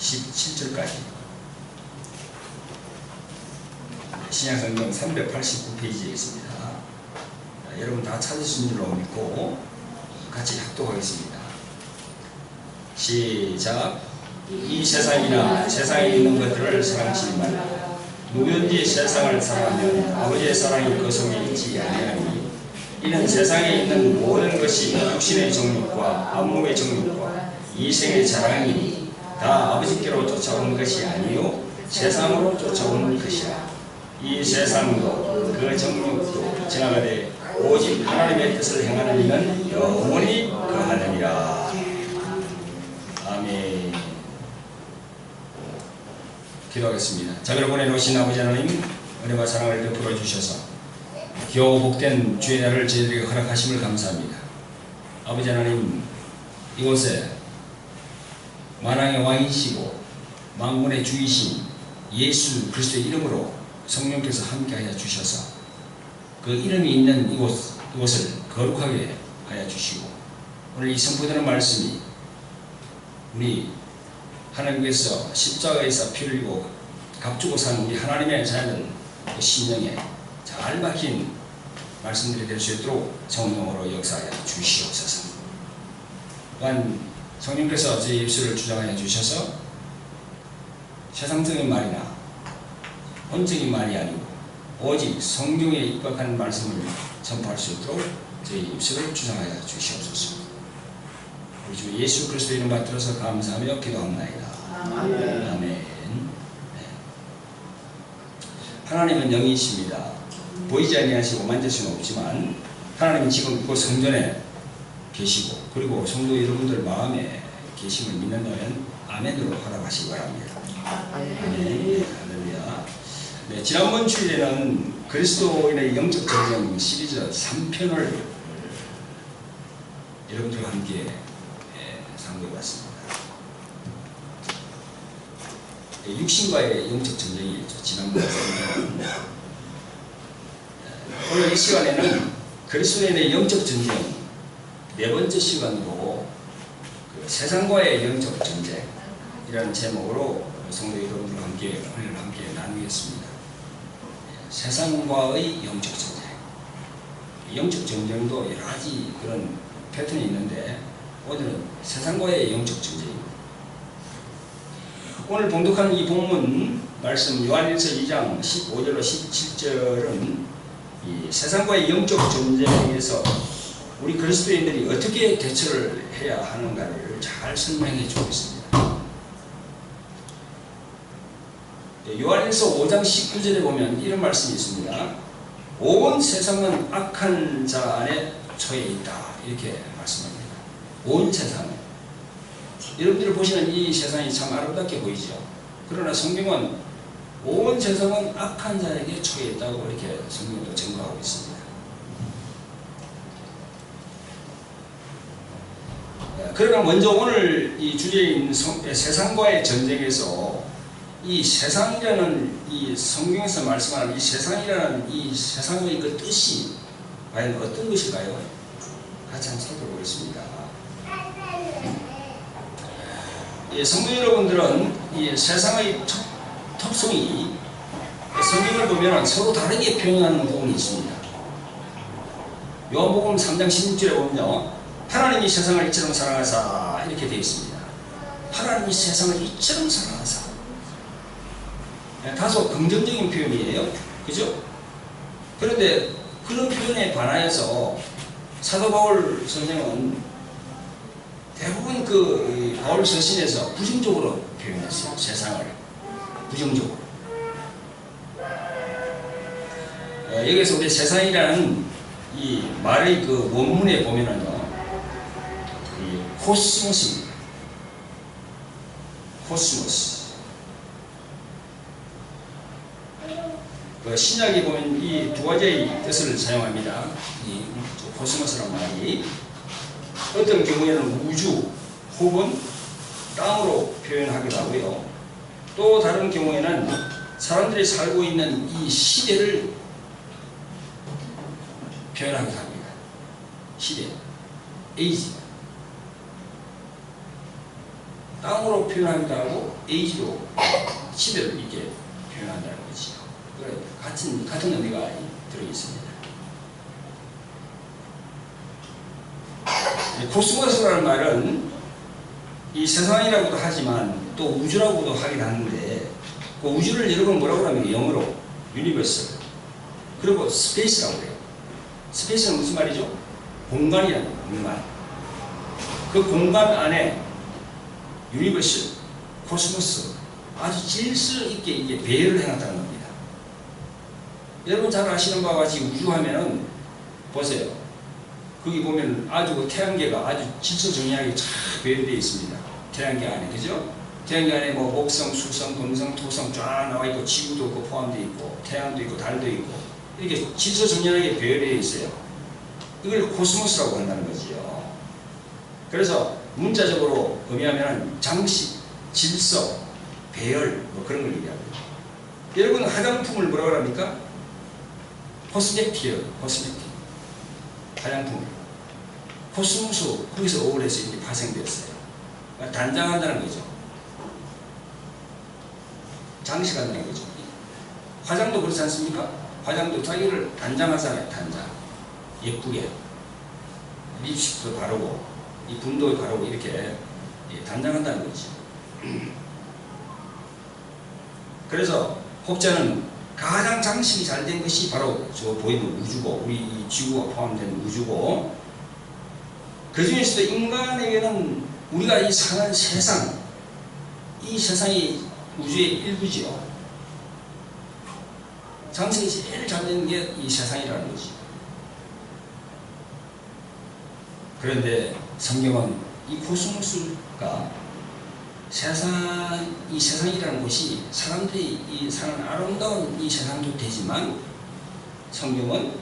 17절까지 신약성경 389페이지에 있습니다. 여러분 다 찾으신 줄로 믿고 같이 합독하겠습니다. 시작. 이 세상이나 세상에 있는 것들을 사랑하지 말라. 누구든지 세상을 사랑하면 아버지의 사랑이 그 속에 있지 아니하니 이는 세상에 있는 모든 것이 육신의 정욕과 안목의 정욕과 이생의 자랑이니 다 아버지께로 쫓아오는 것이 아니요 세상으로 쫓아오는 것이라. 이 세상도 그 정욕도 지나가되 오직 하나님의 뜻을 행하는 이는 영원히 거하느니라. 아멘. 기도하겠습니다. 자비로 보내놓으신 아버지 하나님, 은혜와 사랑을 베풀어 주셔서 귀하고 복된 주의 날을 저희들에게 허락하심을 감사합니다. 아버지 하나님, 이곳에 만왕의 왕이시고 만군의 주이신 예수 그리스도의 이름으로 성령께서 함께하여 주셔서 그 이름이 있는 이곳을 거룩하게 하여 주시고, 오늘 이 선포되는 말씀이 우리 하나님께서 십자가에서 피 흘리고 값주고 산 우리 하나님의 자녀들 그 심령에 잘 박힌 말씀들이 될 수 있도록 성령으로 역사하여 주시옵소서. 또한 성령께서 제 입술을 주장하여 주셔서 세상적인 말이나 혼적인 말이 아니고 오직 성경에 입각한 말씀을 선포할 수 있도록 제 입술을 주장하여 주시옵소서. 우리 주 예수 그리스도 이름 받들어서 감사하며 기도합나이다. 아멘. 아멘. 네. 하나님은 영이십니다. 보이지 아니하시고 만질 수는 없지만 하나님은 지금 이곳 성전에 계시고 그리고 성도 여러분들 마음에 계심을 믿는다면 아멘으로 허락하시기 바랍니다. 아멘. 할렐루야. 네, 지난번 주일에는 그리스도인의 영적 전쟁 시리즈 3편을 여러분들과 함께 상고해봤습니다. 육신과의 영적 전쟁이었죠. 지난번에. 오늘 이 시간에는 그리스도인의 영적 전쟁 네 번째 시간으로 그 세상과의 영적 전쟁이라는 제목으로 성도 여러분들과 함께 오늘 함께 나누겠습니다. 세상과의 영적 전쟁. 영적 전쟁도 여러 가지 그런 패턴이 있는데 오늘은 세상과의 영적 전쟁입니다. 오늘 봉독하는 이 본문 말씀 요한일서 2장 15절로 17절은 이 세상과의 영적 전쟁에서 우리 그리스도인들이 어떻게 대처를 해야 하는가를 잘 설명해 주고 있습니다. 요한일서 5장 19절에 보면 이런 말씀이 있습니다. 온 세상은 악한 자 안에 처해 있다. 이렇게 말씀합니다. 온 세상. 여러분들이 보시는 이 세상이 참 아름답게 보이죠. 그러나 성경은 온 세상은 악한 자에게 처해 있다고 이렇게 성경으로 증거하고 있습니다. 그러나 먼저 오늘 이 주제인 세상과의 전쟁에서 이 세상이라는 이 성경에서 말씀하는 이 세상이라는 이 세상의 그 뜻이 과연 어떤 것일까요? 같이 한번 살펴보겠습니다. 성도 여러분들은 이 세상의 특성이 성경을 보면 서로 다르게 표현하는 부분이 있습니다. 요한복음 3장 16절에 보면요, 하나님이 세상을 이처럼 사랑하사 이렇게 되어 있습니다. 하나님이 세상을 이처럼 사랑하사. 다소 긍정적인 표현이에요. 그죠? 그런데 그런 표현에 반하여서 사도 바울 선생은 대부분 그 바울 서신에서 부정적으로 표현했어요. 세상을 부정적으로. 여기서 우리 세상이라는 이 말의 그 원문에 보면은요, 이 코스모스입니다. 코스모스. 그 신약에 보면 이 두 가지의 뜻을 사용합니다. 이 코스모스란 말이 어떤 경우에는 우주 혹은 땅으로 표현하기도 하고요. 또 다른 경우에는 사람들이 살고 있는 이 시대를 표현하기도 합니다. 시대, 에이지. 땅으로 표현하기도 하고 에이지로 시대를 이렇게 표현한다는 거지요. 같은 의미가 들어있습니다. 코스모스라는 말은 이 세상이라고도 하지만 또 우주라고도 하긴 하는데 그 우주를 여러분 뭐라고 하면 영어로 유니버스 그리고 스페이스라고 해요. 스페이스는 무슨 말이죠? 공간이라는 거예요. 공간. 그 공간 안에 유니버스, 코스모스 아주 질서 있게 이게 배열을 해놨다는 겁니다. 여러분 잘 아시는 바와 같이 우주하면은 보세요. 거기 보면 아주 태양계가 아주 질서정연하게 잘 배열되어 있습니다. 태양계 안에, 그죠? 태양계 안에 뭐 목성, 수성, 금성, 토성 쫙 나와 있고 지구도 그 포함되어 있고 태양도 있고 달도 있고 이렇게 질서정연하게 배열되어 있어요. 이걸 코스모스라고 한다는 거지요. 그래서 문자적으로 의미하면 장식, 질서, 배열 뭐 그런 걸 얘기합니다. 여러분 화장품을 뭐라고 합니까? 코스메틱이에요. 코스메틱. 화장품. 코스모스 거기서 어울려서 이렇게 파생되었어요. 단장한다는 거죠. 장식한다는 거죠. 화장도 그렇지 않습니까? 화장도 자기를 단장하잖아요. 단장. 예쁘게. 립스틱도 바르고 이 분도 바르고 이렇게 단장한다는 거죠. 그래서 혹자는 가장 장식이 잘 된 것이 바로 저 보이는 우주고 우리 이 지구가 포함된 우주고 그 중에서도 인간에게는 우리가 이 사는 세상 이 세상이 우주의 일부지요. 장식이 제일 잘 된 게 이 세상이라는 거지. 그런데 성경은 이 코스모스가 이 세상이라는 곳이 사람들이 이 사는 아름다운 이 세상도 되지만 성경은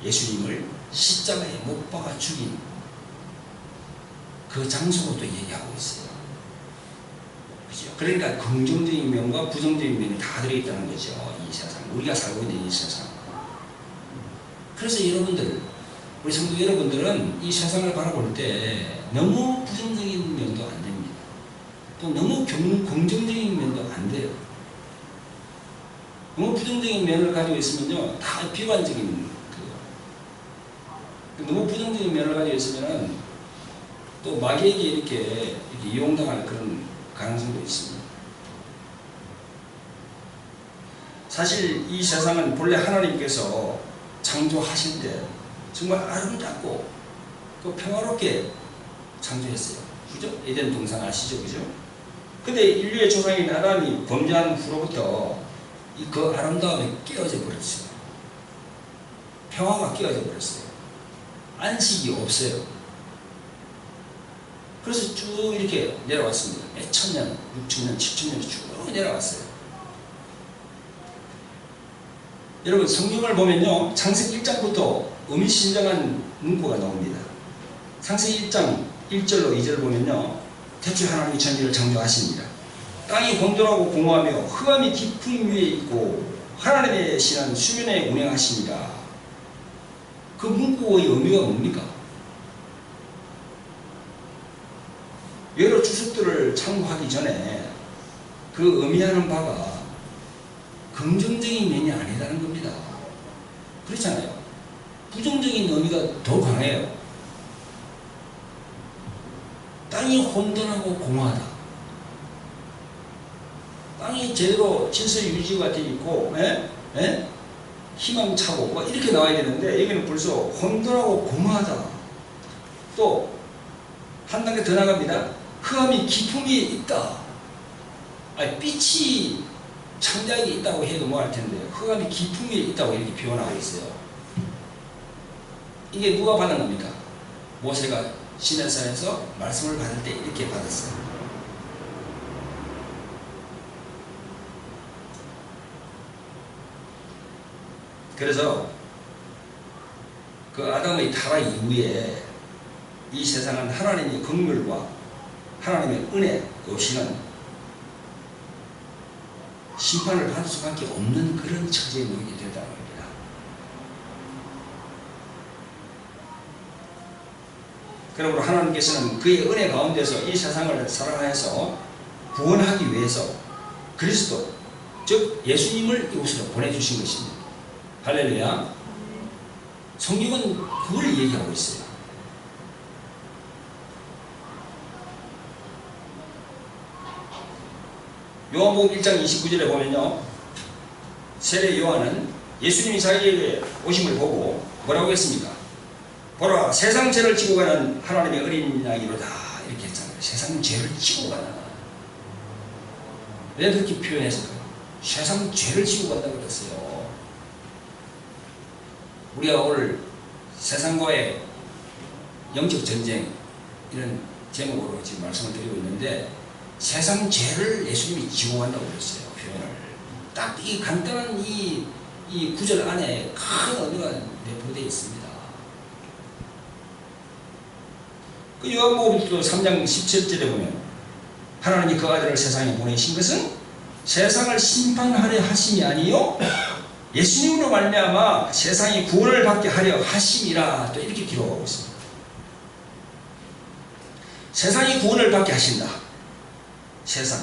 예수님을 십자가에 못 박아 죽인 그 장소도 얘기하고 있어요. 그죠? 그러니까 긍정적인 면과 부정적인 면이 다 들어있다는 거죠. 이 세상, 우리가 살고 있는 이 세상. 그래서 여러분들, 우리 성도 여러분들은 이 세상을 바라볼 때 너무 부정적인 면도 안 됩니다. 또 너무 긍정적인 면도 안 돼요. 너무 부정적인 면을 가지고 있으면요, 다 비관적인 너무 부정적인 면을 가지고 있으면은 또 마귀에게 이렇게 이용당할 그런 가능성도 있습니다. 사실 이 세상은 본래 하나님께서 창조하실 때 정말 아름답고 또 평화롭게 창조했어요. 그죠? 에덴 동산 아시죠? 그죠? 근데 인류의 조상인 아담이 범죄한 후로부터 그 아름다움이 깨어져 버렸어요. 평화가 깨어져 버렸어요. 안식이 없어요. 그래서 쭉 이렇게 내려왔습니다. 몇 천년, 6천년, 7천년이 쭉 내려왔어요. 여러분 성경을 보면요, 창세기 1장부터 의미심장한 문구가 나옵니다. 창세기 1장 1절로 2절을 보면요, 태초에 하나님이 천지를 창조하십니다. 땅이 혼돈하고 공허하며 흑암이 깊은 위에 있고 하나님의 신은 수면에 운행하십니다. 그 문구의 의미가 뭡니까? 여러 주석들을 참고하기 전에 그 의미하는 바가 긍정적인 면이 아니라는 겁니다. 그렇잖아요. 부정적인 의미가 더 강해요. 땅이 혼돈하고 공허하다. 땅이 제대로 질서 유지가 되어 있고, 희망차고, 뭐 이렇게 나와야 되는데, 여기는 벌써 혼돈하고 공허하다. 또, 한 단계 더 나갑니다. 흑암이 깊음이 있다. 아니, 빛이 창작이 있다고 해도 뭐 할 텐데, 흑암이 깊음이 있다고 이렇게 표현하고 있어요. 이게 누가 받은 겁니까? 모세가 시내산에서 말씀을 받을 때 이렇게 받았어요. 그래서 그 아담의 타락 이후에 이 세상은 하나님의 긍휼과 하나님의 은혜 없이는 심판을 받을 수밖에 없는 그런 처지에 놓이게 된다는 겁니다. 그러므로 하나님께서는 그의 은혜 가운데서 이 세상을 사랑하여서 구원하기 위해서 그리스도, 즉 예수님을 이곳으로 보내주신 것입니다. 할렐루야. 성경은 그걸 얘기하고 있어요. 요한복음 1장 29절에 보면요, 세례 요한은 예수님이 자기에게 오심을 보고 뭐라고 했습니까? 보라, 세상 죄를 지고 가는 하나님의 어린 양이로다, 이렇게 했잖아요. 세상 죄를 지고 가는. 왜 그렇게 표현했을까요? 세상 죄를 지고 간다고 그랬어요. 우리가 오늘 세상과의 영적 전쟁, 이런 제목으로 지금 말씀을 드리고 있는데, 세상 죄를 예수님이 지고 간다고 그랬어요. 표현을. 딱 이 간단한 이 구절 안에 큰 의미가 내포되어 있습니다. 그 요한복음 또 3장 17절에 보면 하나님이 그 아들을 세상에 보내신 것은 세상을 심판하려 하심이 아니요 예수님으로 말미암아 세상이 구원을 받게 하려 하심이라, 또 이렇게 기록하고 있습니다. 세상이 구원을 받게 하신다. 세상.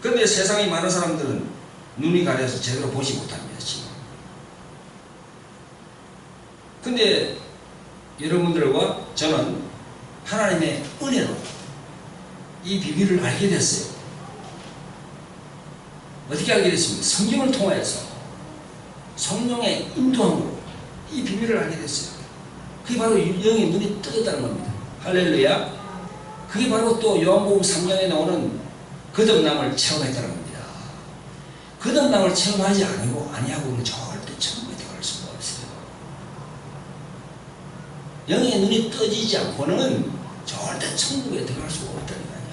그런데 세상에 많은 사람들은 눈이 가려서 제대로 보지 못합니다. 지금. 근데 여러분들과 저는 하나님의 은혜로 이 비밀을 알게 됐어요. 어떻게 알게 됐습니까? 성경을 통하여서 성령의 인도함으로 이 비밀을 알게 됐어요. 그게 바로 영의 눈이 뜨였다는 겁니다. 할렐루야. 그게 바로 또 요한복음 3장에 나오는 거듭남을 체험했다는 겁니다. 거듭남을 체험하지 아니하고는 절대 천국에 들어갈 수가 없어요. 영의 눈이 떠지지 않고는 절대 천국에 들어갈 수가 없다니까요.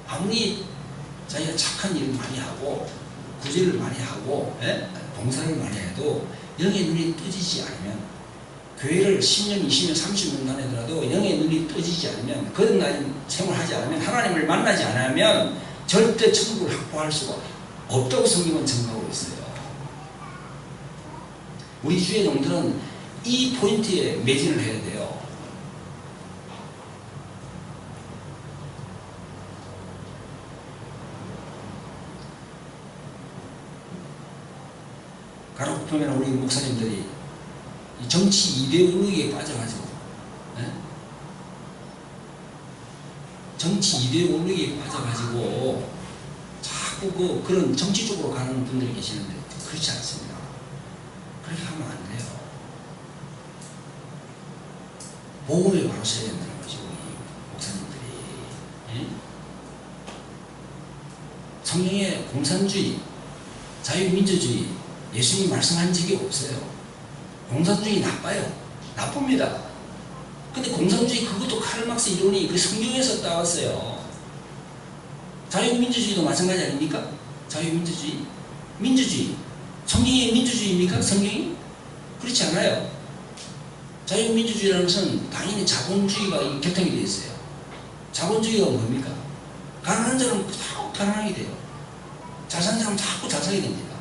아무리 자기가 착한 일을 많이 하고 구제를 많이 하고 봉사를 많이 해도 영의 눈이 떠지지 않으면, 교회를 10년, 20년, 30년 다니더라도 영의 눈이 떠지지 않으면, 거듭난 생활하지 않으면, 하나님을 만나지 않으면 절대 천국을 확보할 수가 없다고 성경은 증거하고 있어요. 우리 주의 종들은 이 포인트에 매진을 해야 돼요. 가로 보면 우리 목사님들이 정치 이데올로기에 빠져가지고, 정치 이데올로기에 빠져가지고 자꾸 그런 정치 쪽으로 가는 분들이 계시는데 그렇지 않습니다. 그렇게 하면 안 돼요. 복음에 바로 서야 된다는 거죠, 우리 목사님들이. 성경의 공산주의, 자유민주주의, 예수님이 말씀한 적이 없어요. 공산주의 나빠요. 나쁩니다. 근데 공산주의 그것도 카를막스 이론이 그 성경에서 따왔어요. 자유민주주의도 마찬가지 아닙니까? 자유민주주의, 민주주의, 성경이 민주주의입니까? 성경이? 그렇지 않아요. 자유민주주의라는 것은 당연히 자본주의가 결정이 되어 있어요. 자본주의가 뭡니까? 가난한 사람은 자꾸 가난하게 돼요. 잘 사는 사람은 자꾸 잘 살게 됩니다.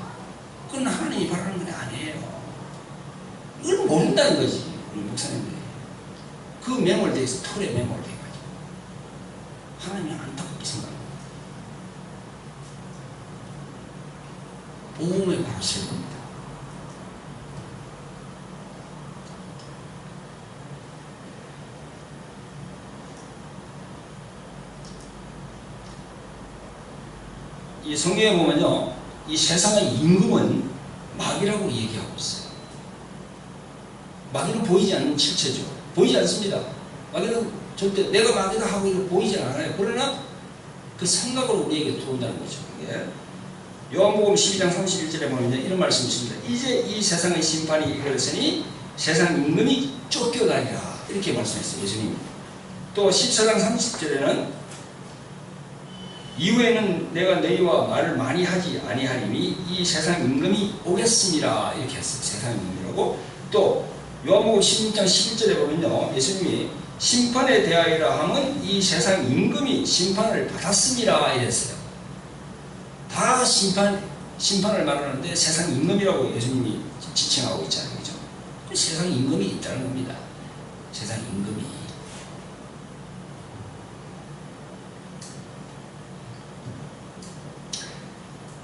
그건 하나님이 바라는 건 아니에요. 이걸 모른다는 거지, 우리 목사님들이. 그 매몰돼서 털에 매몰돼가지고 하나님이 안타깝게 생각합니다. 복음에 바로 서야 됩니다. 이 성경에 보면요, 이 세상의 임금은 마귀라고 얘기하고 있어요. 마귀는 보이지 않는 실체죠. 보이지 않습니다. 마귀는 절대 내가 마귀다 하고 이거 보이지 않아요. 그러나 그 생각으로 우리에게 들어온다는 거죠. 요한복음 12장 31절에 보면 이런 말씀이 있습니다. 이제 이 세상의 심판이 이르렀으니 세상 임금이 쫓겨가리라, 이렇게 말씀했어요, 예수님이. 또 14장 30절에는 이후에는 내가 너희와 말을 많이 하지 아니하리니 이 세상 임금이 오겠습니다, 이렇게 했어요. 세상 임금이라고. 또 요한복음 16장 11절에 보면요, 예수님이 심판에 대하여라 함은 이 세상 임금이 심판을 받았습니다, 이랬어요. 다 심판을 말하는데 세상 임금이라고 예수님이 지칭하고 있잖아요. 그죠? 세상 임금이 있다는 겁니다. 세상 임금이.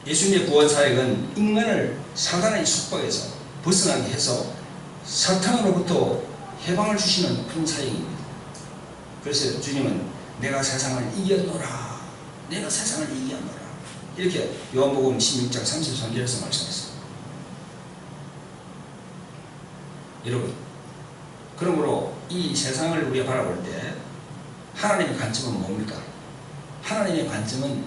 예수님의 구원 사역은 인간을 사단의 속박에서 벗어나게 해서 사탄으로부터 해방을 주시는 그런 사역입니다. 그래서 주님은 내가 세상을 이겼노라, 내가 세상을 이겼노라, 이렇게 요한복음 16장 33절에서 말씀했습니다. 여러분, 그러므로 이 세상을 우리가 바라볼 때 하나님의 관점은 뭡니까? 하나님의 관점은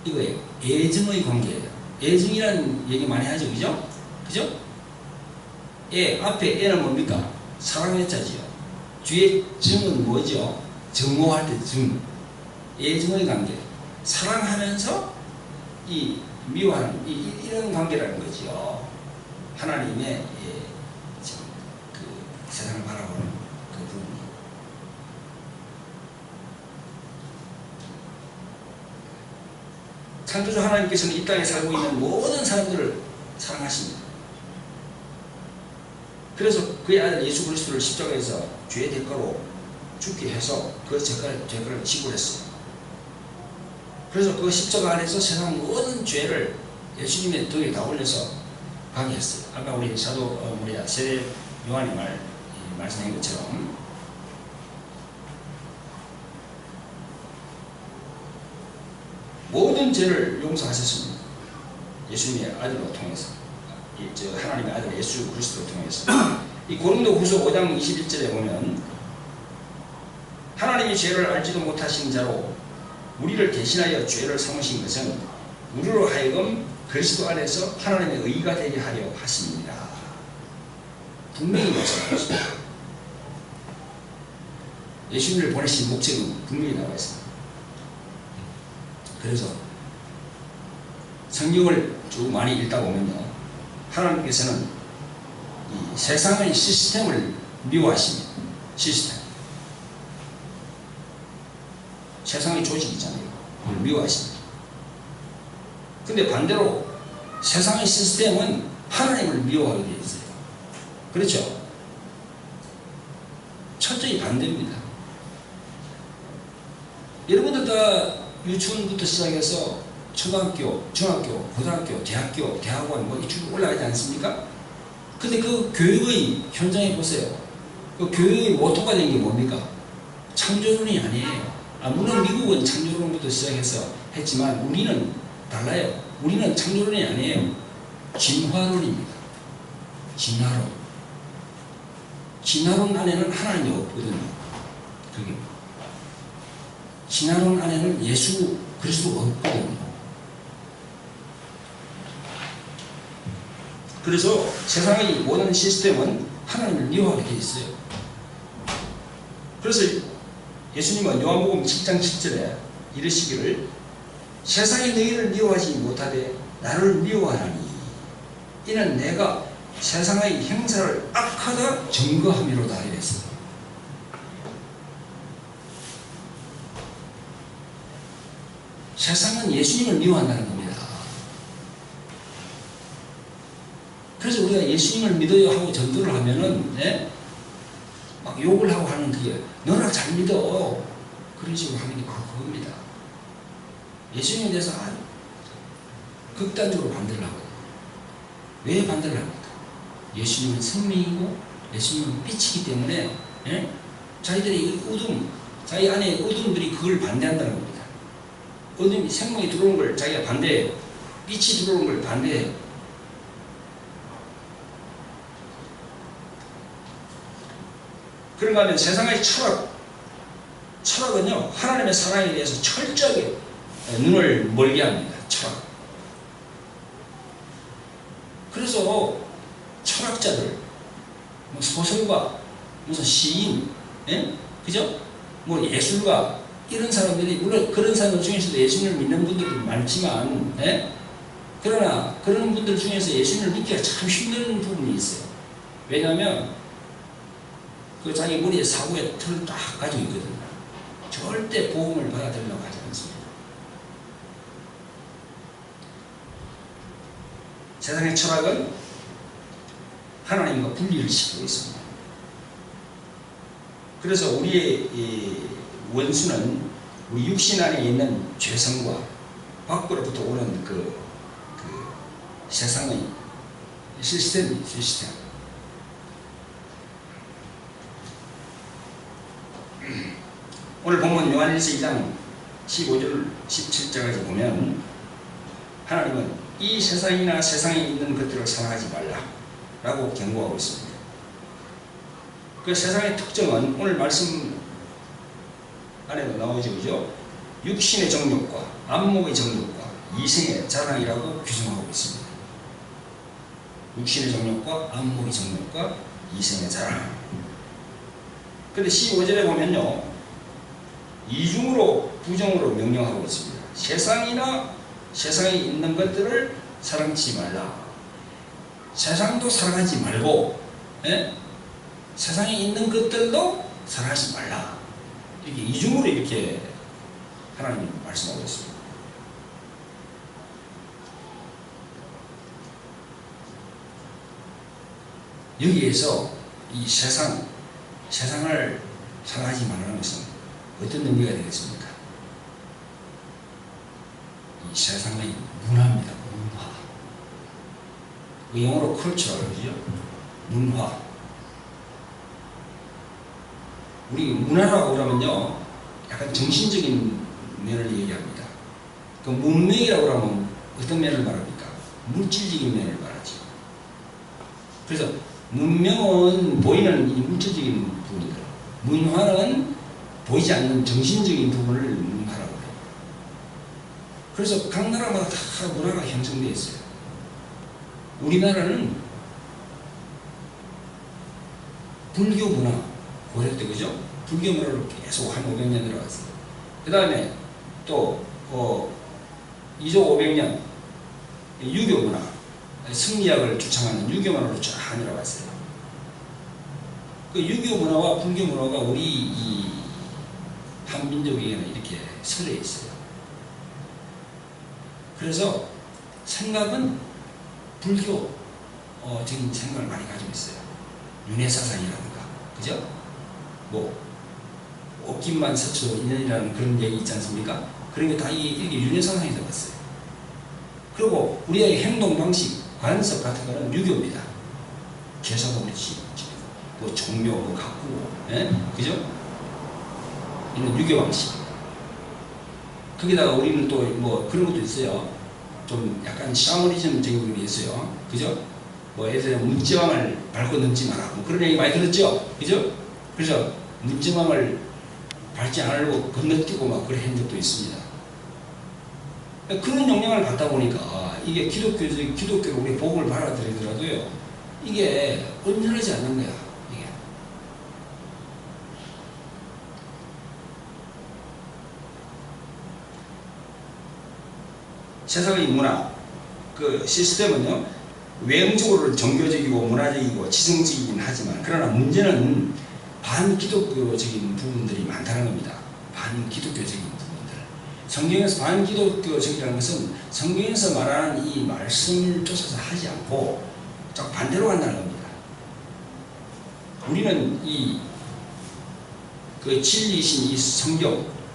이거예요. 애증의 관계예요. 애증이라는 얘기 많이 하죠. 그죠? 그죠? 앞에 애는 뭡니까? 사랑의 자지요. 뒤에 증은 뭐죠? 증오할 때 증. 애증의 관계. 사랑하면서 미워하는 이런 관계라는 거죠. 하나님의 지금 그 세상을 바라보는 그 부분이. 창조주 하나님께서는 이 땅에 살고 있는 모든 사람들을 사랑하십니다. 그래서 그의 아들 예수 그리스도를 십자가에서 죄의 대가로 죽게 해서 그 죄가를 지불했어요. 그래서 그 십자가 안에서 세상 모든 죄를 예수님의 등에 다 올려서 가게 했어요. 아까 우리 우리 세례 요한이 말씀한 것처럼 모든 죄를 용서하셨습니다. 예수님의 아들로 통해서, 하나님의 아들 예수 그리스도를 통해서. 이 고린도후서 5장 21절에 보면 하나님이 죄를 알지도 못하신 자로 우리를 대신하여 죄를 삼으신 것은 우리로 하여금 그리스도 안에서 하나님의 의가 되게 하려 하십니다. 분명히 말씀하셨습니다. 예수님을 보내신 목적은 분명히 나와 있습니다. 그래서 성경을 쭉 많이 읽다 보면요, 하나님께서는 이 세상의 시스템을 미워하십니다. 시스템. 세상의 조직이 있잖아요. 그걸 미워하십니다. 근데 반대로 세상의 시스템은 하나님을 미워하게 되어 있어요. 그렇죠? 철저히 반대입니다. 여러분들 다 유치원부터 시작해서 초등학교, 중학교, 고등학교, 대학교, 대학원 뭐 이쪽으로 올라가지 않습니까? 근데 그 교육의 현장에 보세요. 그 교육의 모토가 된 게 뭡니까? 창조론이 아니에요. 물론 미국은 창조론부터 시작해서 했지만 우리는 달라요. 우리는 창조론이 아니에요. 진화론입니다. 진화론. 진화론 안에는 하나님이 없거든요. 그게. 진화론 안에는 예수 그리스도가 없거든요. 그래서 세상의 모든 시스템은 하나님을 미워하게 되어 있어요. 그래서 예수님은 요한복음 7장 7절에 이르시기를 세상이 너희를 미워하지 못하되 나를 미워하나니 이는 내가 세상의 행사를 악하다 증거함이로다 이랬어요. 세상은 예수님을 미워한다는 겁니다. 그래서 우리가 예수님을 믿어요 하고 전도를 하면은 막 욕을 하고 하는 그게 너나 잘 믿어 그런 식으로 하는 게 바로 그겁니다. 예수님에 대해서 아주 극단적으로 반대를 하거든요. 왜 반대를 합니까? 예수님은 생명이고 예수님은 빛이기 때문에 자기들의 자기 안에 어둠들이 그걸 반대한다는 겁니다. 어둠이 생명이 들어오는 걸 자기가 반대해요. 빛이 들어오는 걸 반대해요. 그런가 하면 세상의 철학은요, 하나님의 사랑에 대해서 철저하게 눈을 멀게 합니다. 철학. 그래서 철학자들, 소설가, 무슨 시인, 그죠? 예술가, 이런 사람들이, 물론 그런 사람들 중에서도 예수님을 믿는 분들도 많지만, 그러나 그런 분들 중에서 예수님을 믿기가 참 힘든 부분이 있어요. 왜냐하면 그 자기 머리에 사고의 틀을 딱 가지고 있거든요. 절대 복음을 받아들이려고 하지 않습니다. 세상의 철학은 하나님과 분리를 시키고 있습니다. 그래서 우리의 이 원수는 우리 육신 안에 있는 죄성과 밖으로부터 오는 그 세상의 시스템. 오늘 본문 요한일서 2장 15절 17절까지 보면 하나님은 이 세상이나 세상에 있는 것들을 사랑하지 말라 라고 경고하고 있습니다. 그 세상의 특징은 오늘 말씀 안에도 나오죠, 그죠? 육신의 정욕과 안목의 정욕과 이생의 자랑이라고 규정하고 있습니다. 육신의 정욕과 안목의 정욕과 이생의 자랑. 그런데 15절에 보면요, 이중으로 부정으로 명령하고 있습니다. 세상이나 세상에 있는 것들을 사랑치 말라. 세상도 사랑하지 말고, 세상에 있는 것들도 사랑하지 말라. 이렇게 이중으로 이렇게 하나님이 말씀하고 있습니다. 여기에서 이 세상을 사랑하지 말라는 것은 어떤 의미가 되겠습니까? 이 세상의 문화입니다. 문화. 그 영어로 culture라고 그러죠? 문화. 우리 문화라고 그러면요, 약간 정신적인 면을 얘기합니다. 그 문명이라고 하면 어떤 면을 말합니까? 물질적인 면을 말하죠. 그래서 문명은 보이는 이 물질적인 부분이고, 문화는 보이지 않는 정신적인 부분을 문화라고 해요. 그래서 각 나라마다 다 문화가 형성되어 있어요. 우리나라는 불교 문화, 고려 때 그죠? 불교 문화로 계속 한 500년 들어갔어요. 그 다음에 또 이조 500년 유교 문화, 승리학을 주창하는 유교 문화로 쫙 내려갔어요. 그 유교 문화와 불교 문화가 우리 이 한민족에게는 이렇게 서려 있어요. 그래서 생각은 불교적인 생각을 많이 가지고 있어요. 윤회사상이라든가, 그죠? 뭐 옷깃만 서초 인연이라는 그런 얘기 있지 않습니까? 그런 게 다 이게 윤회사상에 들어갔어요. 그리고 우리의 행동 방식, 관습 같은 거는 유교입니다. 제사도 그렇지, 뭐 종묘, 뭐 가꾸고, 그죠? 이런 유교 방식. 거기다가 우리는 또 뭐 그런 것도 있어요. 좀 약간 샤머니즘적인 게 있어요. 그죠? 뭐 예를 들어 문지방을 밟고 넘지 마라. 뭐 그런 얘기 많이 들었죠? 그죠? 그래서 문지방을 밟지 않으려고 건너뛰고 막 그런 적도 있습니다. 그런 영향을 받다 보니까 이게 기독교로 우리 복음을 받아들이더라도요, 이게 온전하지 않는 거야. 이게. 세상의 문화, 그 시스템은요, 외형적으로 종교적이고 문화적이고 지성적이긴 하지만, 그러나 문제는 반기독교적인 부분들이 많다는 겁니다. 반기독교적인 부분들. 성경에서 반기독교적이라는 것은 성경에서 말하는 이 말씀을 쫓아서 하지 않고 딱 반대로 간다는 겁니다. 우리는 그 진리이신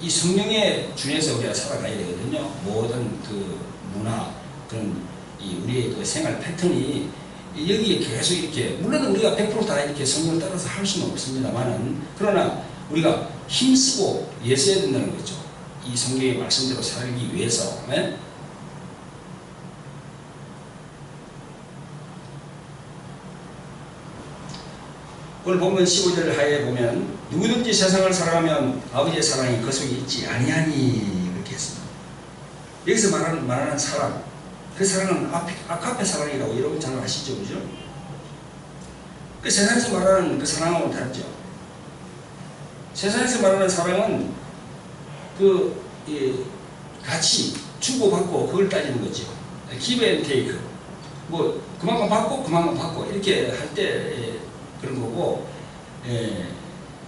이 성경에 준해서 우리가 살아가야 되거든요. 모든 그 문화, 그런 우리의 그 생활 패턴이 여기에 계속 이렇게, 물론 우리가 100% 다 이렇게 성경을 따라서 할 수는 없습니다만은, 그러나 우리가 힘쓰고 애써야 된다는 거죠. 이 성경의 말씀대로 살기 위해서. 네? 오늘 본문 15절 하에 보면 누구든지 세상을 사랑하면 아버지의 사랑이 그 속에 있지 아니하니, 이렇게 했습니다. 여기서 말하는 사랑, 그 사랑은 아카페 사랑이라고 여러분 잘 아시죠? 그죠? 그 세상에서 말하는 그 사랑하고는 다르죠. 세상에서 말하는 사랑은 같이 주고받고 그걸 따지는 거죠. give and take. 뭐 그만큼 받고 그만큼 받고 이렇게 할 때 그런 거고,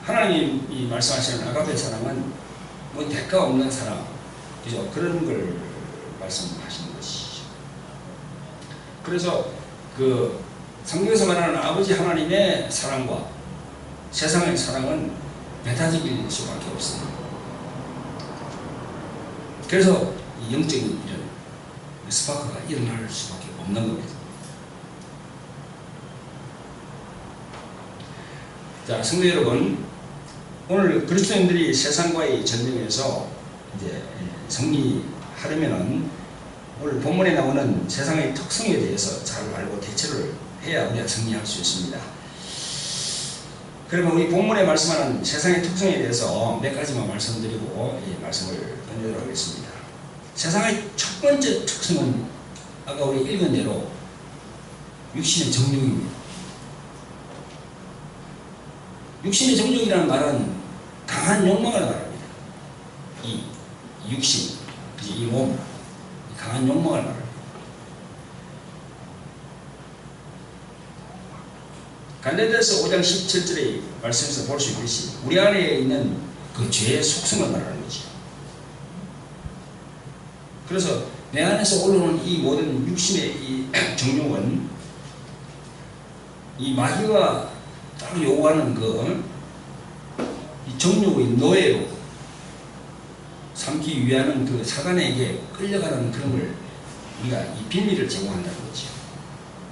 하나님이 말씀하시는 아가페 사랑은 뭐 대가 없는 사랑, 그죠? 그런 걸 말씀하시는 것이죠. 그래서 그 성경에서 말하는 아버지 하나님의 사랑과 세상의 사랑은 배타적일 수밖에 없습니다. 그래서 이 영적인 이런 스파크가 일어날 수밖에 없는 겁니다. 자, 성도 여러분, 오늘 그리스도인들이 세상과의 전쟁에서 이제 승리하려면은 오늘 본문에 나오는 세상의 특성에 대해서 잘 알고 대처를 해야 우리가 승리할 수 있습니다. 그러면 우리 본문에 말씀하는 세상의 특성에 대해서 몇 가지만 말씀드리고 이 말씀을 던지도록 하겠습니다. 세상의 첫 번째 특성은 아까 우리 읽은 대로 육신의 정욕입니다. 육신의 정욕이라는 말은 강한 욕망을 말합니다. 이 육신, 이 몸, 강한 욕망을 말합니다. 갈라디아서 5장 17절의 말씀에서 볼 수 있듯이 우리 안에 있는 그 죄의 속성을 말하는 거죠. 그래서 내 안에서 올라오는 이 모든 육신의 이 정욕은 이 마귀가 딱 요구하는 이 정욕의 노예로 삼기 위하는 그 사단에게 끌려가는 그런 걸 우리가 이 비밀을 제공한다는 거죠.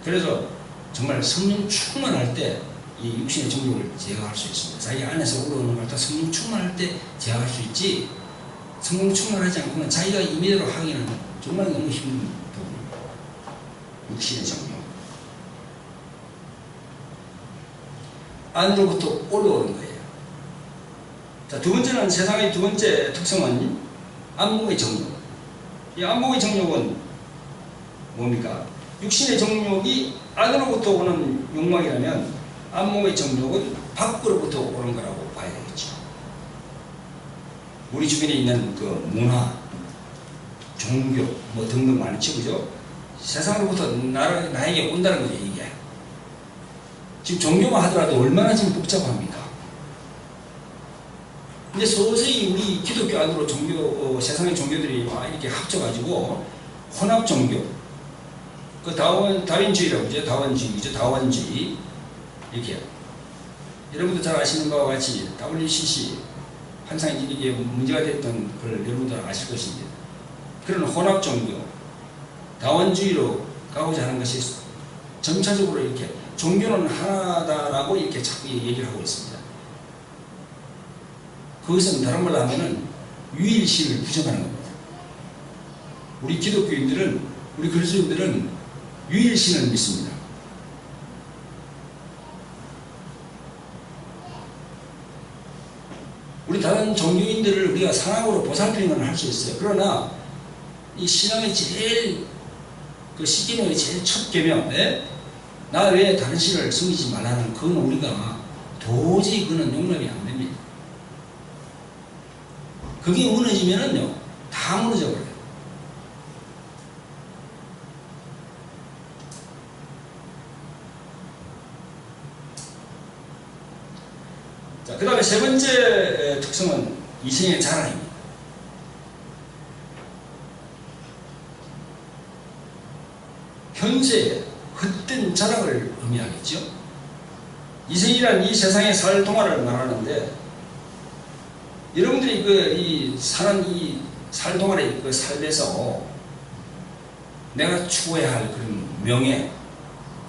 그래서 정말 성령 충만할 때 이 육신의 정욕을 제어할 수 있습니다. 자기 안에서 올라오는 걸 다 성령 충만할 때 제어할 수 있지, 성령 충만하지 않고는 자기가 임의대로 하기는 정말 너무 힘든 부분입니다. 육신의 정욕. 안으로부터 올라오는 거예요. 자, 두 번째는 세상의 두 번째 특성은 안목의 정욕. 이 안목의 정욕은 뭡니까? 육신의 정욕이 안으로부터 오는 욕망이라면 안목의 정욕은 밖으로부터 오는 거라고 봐야 되겠죠. 우리 주변에 있는 그 문화, 종교 뭐 등등 많죠, 그죠? 세상으로부터 나에게 온다는 거죠, 이게. 지금 종교만 하더라도 얼마나 지금 복잡합니까? 근데 서서히 우리 기독교 안으로 세상의 종교들이 막 이렇게 합쳐가지고 혼합 종교, 그 다윈주의라고 그러죠. 다원주의죠. 다원주의. 이렇게. 여러분도 잘 아시는 바와 같이 WCC, 항상 이게 문제가 됐던 걸 여러분들 아실 것입니다. 그런 혼합 종교, 다원주의로 가고자 하는 것이 점차적으로 이렇게 종교는 하나다라고 이렇게 자꾸 얘기를 하고 있습니다. 그것은 다른 말로 하면은 유일신을 부정하는 겁니다. 우리 기독교인들은, 우리 그리스도인들은 유일신을 믿습니다. 우리 다른 종교인들을 우리가 상황으로 보살피는 건 할 수 있어요. 그러나 이 신앙의 제일 그 십계명의 제일 첫 계명, 나 외에 다른 신을 섬기지 말라는, 그건 우리가 도저히 그는 용납이 안 됩니다. 그게 무너지면은요, 다 무너져 버려요. 자, 그 다음에 세 번째 특성은 이생의 자랑입니다. 현재의 헛된 자랑을 의미하겠죠. 이생이란 이 세상에 살 동안을 말하는데, 여러분들이 사는 이 살 동안의 그 삶에서 내가 추구해야 할 그런 명예,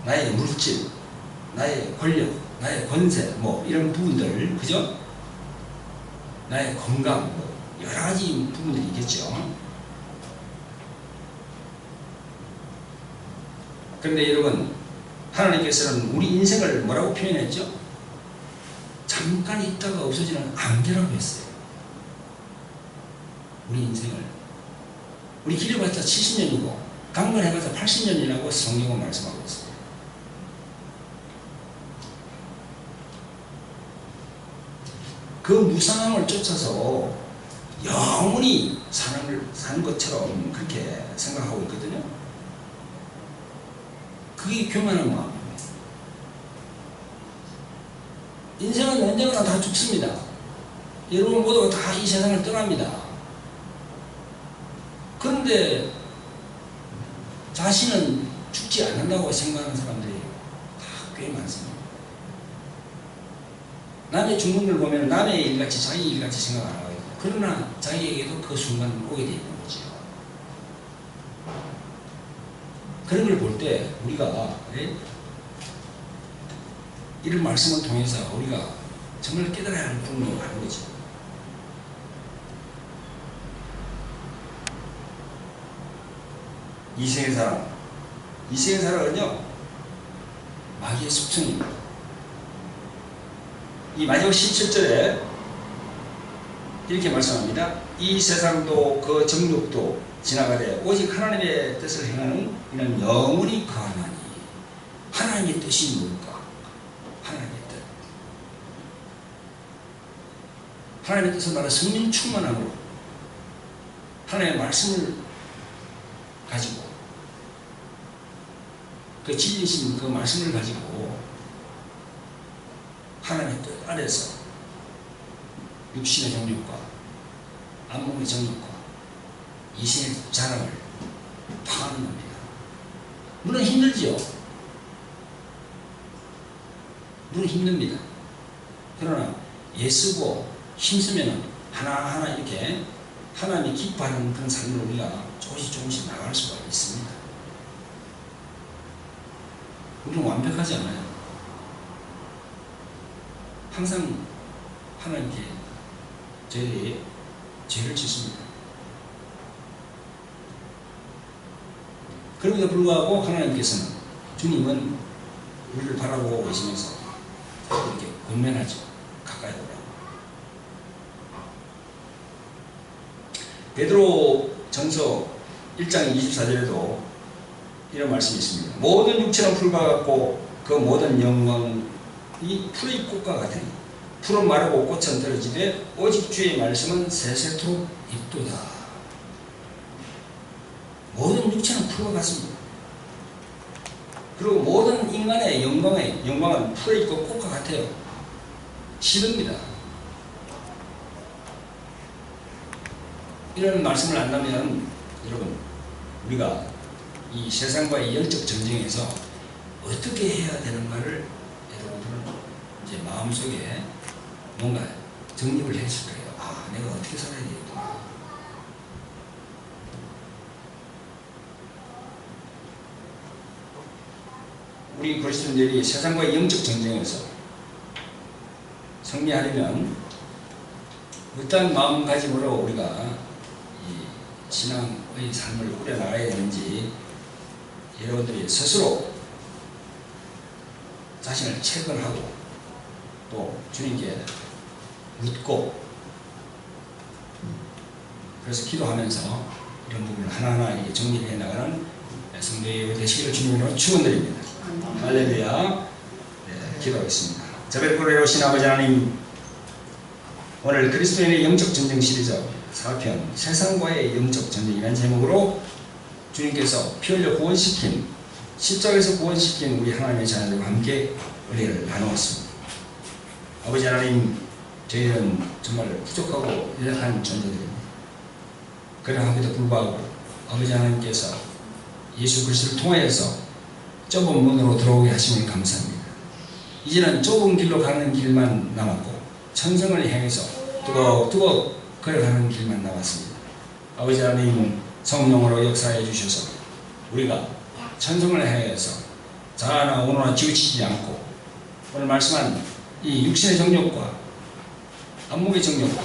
나의 물질, 나의 권력, 나의 권세, 뭐 이런 부분들, 그죠? 나의 건강, 뭐 여러 가지 부분들이 있겠죠. 그런데 여러분, 하나님께서는 우리 인생을 뭐라고 표현했죠? 잠깐 있다가 없어지는 안개라고 했어요. 우리 인생을. 우리 길어봤자 70년이고 강건해봤자 80년이라고 성경은 말씀하고 있어요. 그 무상함을 쫓아서 영원히 사는 것처럼 그렇게 생각하고 있거든요. 그게 교만한 마음입니다. 인생은 언젠가 다 죽습니다. 여러분 모두가 다 이 세상을 떠납니다. 그런데 자신은 죽지 않는다고 생각하는 사람들이 꽤 많습니다. 남의 죽는 걸 보면 남의 일같이 자기 일같이 생각 안 하거든요. 그러나 자기에게도 그 순간 오게 되어 있는 거죠. 그런 걸 볼 때 우리가 이런 말씀을 통해서 우리가 정말 깨달아야 할 부분이 많은 거죠. 이생의 사랑. 이생의 사랑은요, 마귀의 속성입니다. 이 마지막 17절에 이렇게 말씀합니다. 이 세상도 그 정욕도 지나가되 오직 하나님의 뜻을 행하는 이는 영원히 거하나니. 하나님의 뜻이 뭘까? 하나님의 뜻. 하나님의 뜻은 바로 성령 충만함으로 하나님의 말씀을 가지고 그 진리신 그 말씀을 가지고 하나님의 뜻 아래서 육신의 정욕과 안목의 정욕과 이생의 자랑을 파하는 겁니다. 물론 힘들지요. 물론 힘듭니다. 그러나 애쓰고 힘쓰면 하나하나 이렇게 하나님이 기뻐하는 그런 삶을 우리가 조금씩 나갈 수가 있습니다. 우리는 완벽하지 않아요. 항상 하나님께 저희들이 죄를 짓습니다. 그럼에도 불구하고 하나님께서는, 주님은 우리를 바라보고 계시면서 이렇게 권면하죠. 가까이 오라고. 베드로 전서 1장 24절에도 이런 말씀이 있습니다. 모든 육체는 풀과 같고 그 모든 영광이 풀의 꽃과 같으니 풀은 마르고 꽃은 떨어지되 오직 주의 말씀은 세세토록 있도다. 모든 육체는 풀과 같습니다. 그리고 모든 인간의 영광은 풀에 있고 꽃과 같아요. 시듭니다. 이런 말씀을 안다면 여러분, 우리가 이 세상과의 영적 전쟁에서 어떻게 해야 되는가를 여러분들은 이제 마음속에 뭔가 정립을 했을 거예요. 아, 내가 어떻게 살아야 되겠구나. 우리 그리스도인들이 세상과의 영적 전쟁에서 승리하려면 어떤 마음가짐으로 우리가 이 신앙의 삶을 꾸려나가야 되는지 여러분들이 스스로 자신을 체크하고 또 주님께 묻고 그래서 기도하면서 이런 부분을 하나하나 이렇게 정리해 나가는 성도의 되시기를 주님으로 축원드립니다. 할렐루야. 네, 기도하겠습니다. 자비롭고 오신 아버지 하나님, 오늘 그리스도인의 영적 전쟁 시리즈 4편 세상과의 영적 전쟁이라는 제목으로 주님께서 피 흘려 구원시킨, 십자가에서 구원시킨 우리 하나님의 자녀들과 함께 은혜를 나누었습니다. 아버지 하나님, 저희는 정말 부족하고 연약한 존재들입니다. 그러함에도 불구하고 아버지 하나님께서 예수 그리스도를 통하여서 좁은 문으로 들어오게 하시니 감사합니다. 이제는 좁은 길로 가는 길만 남았고 천성을 향해서 뚜벅뚜벅 걸어가는 길만 남았습니다. 아버지 하나님, 성령으로 역사해 주셔서 우리가 천성을 향해서 자아나 오너나 지우치지 않고 오늘 말씀한 이 육신의 정욕과 안목의 정욕과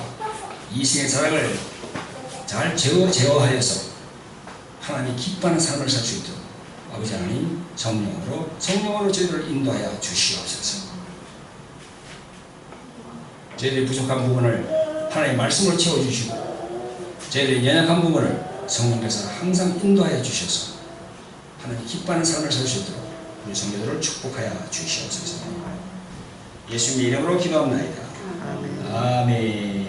이생의 사랑을 잘 제어하여서 하나님이 기뻐하는 삶을 살 수 있도록 아버지 하나님 성령으로 저희를 인도하여 주시옵소서. 저희들의 부족한 부분을 하나님의 말씀으로 채워주시고 저희들의 연약한 부분을 성령께서 항상 인도하여 주셔서 하나님 기뻐하는 삶을 살 수 있도록 우리 성도들을 축복하여 주시옵소서. 예수님의 이름으로 기도합니다. 아멘.